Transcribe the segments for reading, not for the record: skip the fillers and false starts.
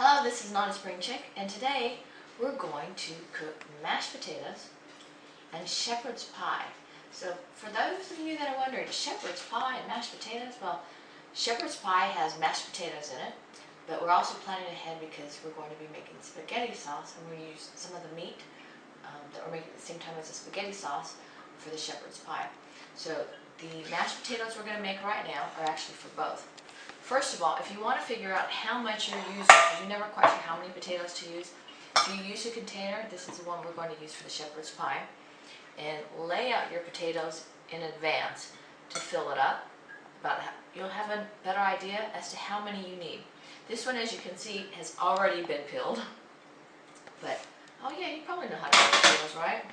Hello, this is Notaspringchick, and today we're going to cook mashed potatoes and shepherd's pie. So for those of you that are wondering, shepherd's pie and mashed potatoes, well, shepherd's pie has mashed potatoes in it, but we're also planning ahead because we're going to be making spaghetti sauce, and we're going to use some of the meat that we're making at the same time as the spaghetti sauce for the shepherd's pie. So the mashed potatoes we're going to make right now are actually for both. First of all, if you want to figure out how much you're using, because you're never quite sure how many potatoes to use, if you use a container, this is the one we're going to use for the shepherd's pie, and lay out your potatoes in advance to fill it up. You'll have a better idea as to how many you need. This one, as you can see, has already been peeled, but oh yeah, you probably know how to peel potatoes, right?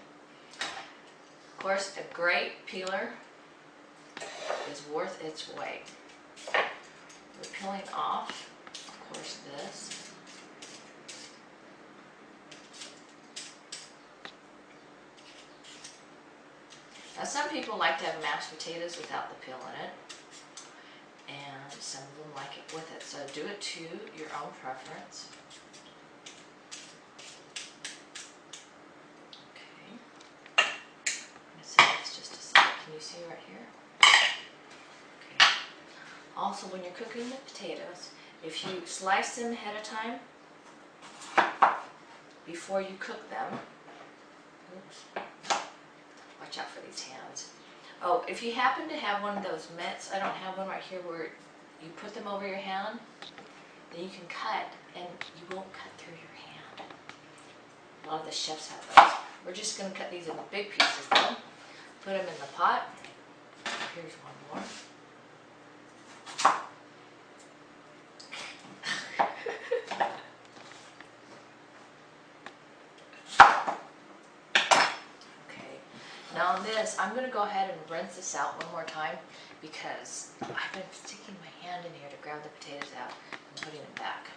Of course, a great peeler is worth its weight. We're peeling off, of course, this. Now some people like to have mashed potatoes without the peel in it, and some of them like it with it, so do it to your own preference. Okay, I'm going to say it's just a side. Can you see right here? Also, when you're cooking the potatoes, if you slice them ahead of time, before you cook them, oops, watch out for these hands. Oh, if you happen to have one of those mitts, I don't have one right here, where you put them over your hand, then you can cut and you won't cut through your hand. A lot of the chefs have those. We're just going to cut these into big pieces though. Put them in the pot. Here's one more. Now on this, I'm going to go ahead and rinse this out one more time because I've been sticking my hand in here to grab the potatoes out and putting them back.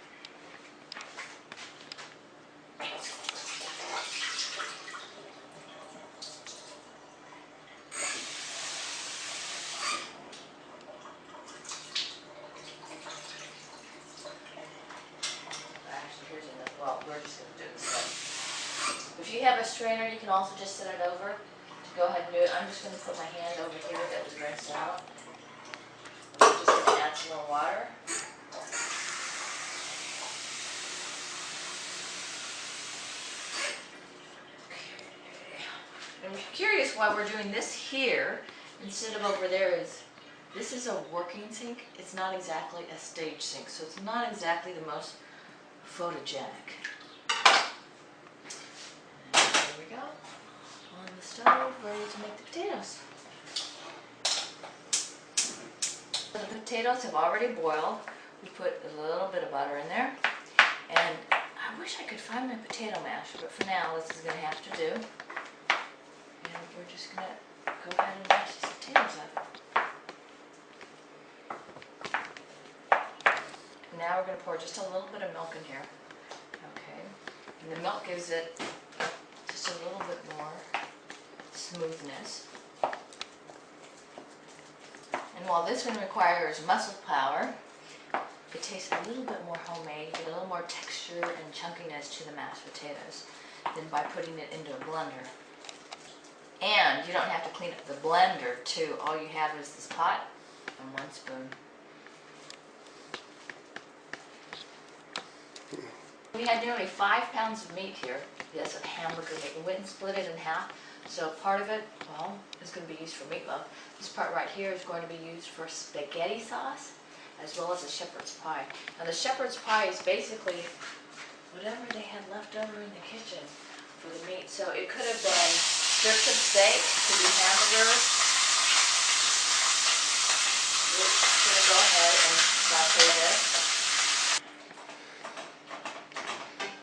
Actually, here's another. Well, we're just going to do this way. If you have a strainer, you can also just set it over. Go ahead and do it. I'm just going to put my hand over here that was rinsed out. I'm just going to add some more water. Okay. And if you're curious why we're doing this here instead of over there, this is a working sink. It's not exactly a stage sink, so it's not exactly the most photogenic. And there we go. On the stove, ready to make the potatoes. The potatoes have already boiled. We put a little bit of butter in there, and I wish I could find my potato mash, but for now this is going to have to do. And we're just going to go ahead and mash these potatoes up. Now we're going to pour just a little bit of milk in here. Okay, and the milk gives it just a little bit more smoothness. And while this one requires muscle power, it tastes a little bit more homemade. You get a little more texture and chunkiness to the mashed potatoes than by putting it into a blender. And you don't have to clean up the blender too. All you have is this pot and 1 spoon. We had nearly 5 pounds of meat here. Yes, of hamburger meat. We went and split it in half. So part of it, well, is going to be used for meatloaf. This part right here is going to be used for spaghetti sauce, as well as a shepherd's pie. Now the shepherd's pie is basically whatever they had left over in the kitchen for the meat. So it could have been strips of steak, could be hamburgers. We're going to go ahead and saute this.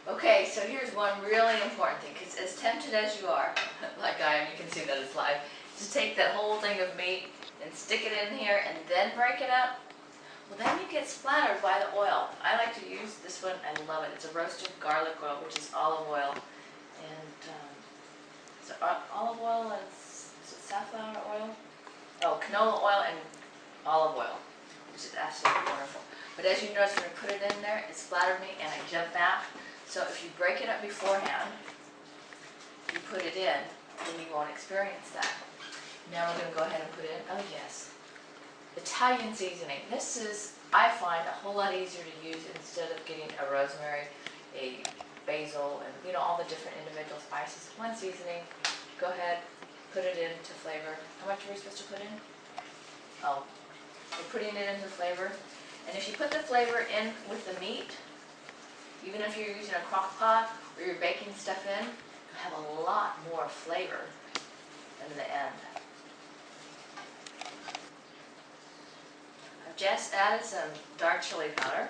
Okay, so here's one really important thing, because as tempted as you are, like I am, you can see that it's live, to take that whole thing of meat and stick it in here and then break it up, well then you get splattered by the oil. I like to use this one, I love it. It's a roasted garlic oil, which is olive oil. And is it olive oil and is it safflower oil? Oh, canola oil and olive oil, which is absolutely wonderful. But as you notice, when I put it in there, it splattered me and I jumped back. So if you break it up beforehand, you put it in, then you won't experience that. Now we're going to go ahead and put in, oh yes, Italian seasoning. This is, I find, a whole lot easier to use instead of getting a rosemary, a basil, and all the different individual spices. One seasoning, go ahead, put it in to flavor. How much are we supposed to put in? Oh, we're putting it into flavor. And if you put the flavor in with the meat, even if you're using a crock pot or you're baking stuff in, you'll have a lot more flavor in the end. I've just added some dark chili powder.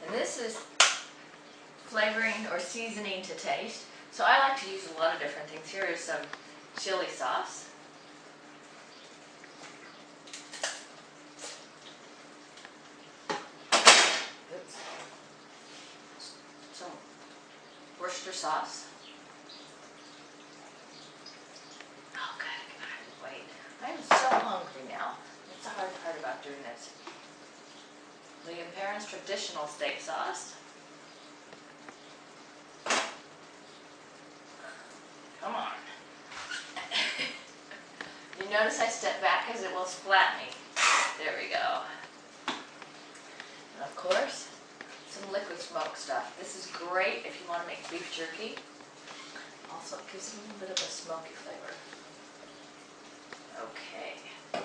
And this is flavoring or seasoning to taste. So I like to use a lot of different things. Here is some chili sauce. Oops. Some Worcester sauce. Oh God, I can wait. I am so hungry now. That's the hard part about doing this. William Perrin's traditional steak sauce. Come on. You notice I step back because it will splat me. There we go. And of course, some liquid smoke stuff. This is great if you want to make beef jerky. Also, it gives it a little bit of a smoky flavor. Okay. Go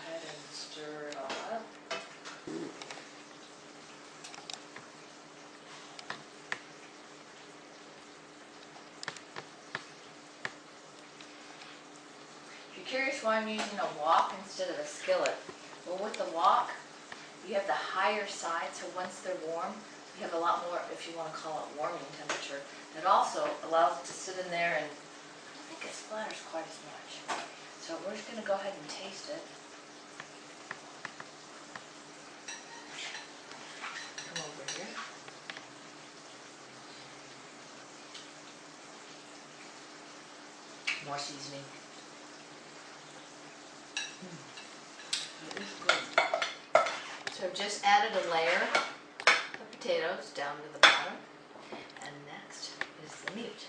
ahead and stir it all up. If you're curious why I'm using a wok instead of a skillet, well, with the wok, you have the higher side, so once they're warm, you have a lot more, if you want to call it warming temperature. It also allows it to sit in there, and I don't think it splatters quite as much. So we're just going to go ahead and taste it. Come over here. More seasoning. It is good. So I've just added a layer of potatoes down to the bottom, and next is the meat.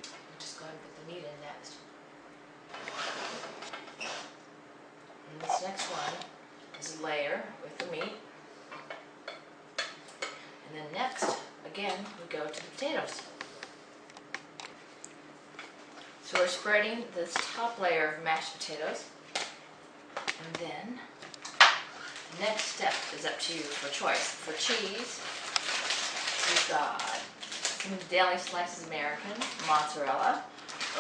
I'll just go ahead and put the meat in next. And this next one is a layer with the meat. And then next, again, we go to the potatoes. So we're spreading this top layer of mashed potatoes, and then the next step is up to you for choice. For cheese, we've got some daily slices American, mozzarella,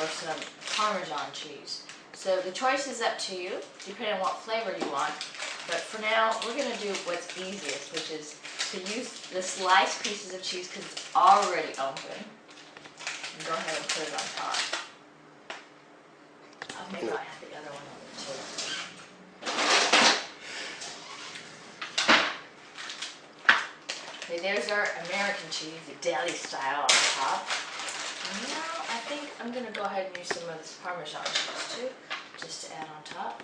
or some Parmesan cheese. So the choice is up to you, depending on what flavor you want. But for now, we're going to do what's easiest, which is to use the sliced pieces of cheese because it's already open. And go ahead and put it on top. Oh, maybe I have the other one on there too. Okay, there's our American cheese, the deli style on top. Now I think I'm going to go ahead and use some of this Parmesan cheese too, just to add on top.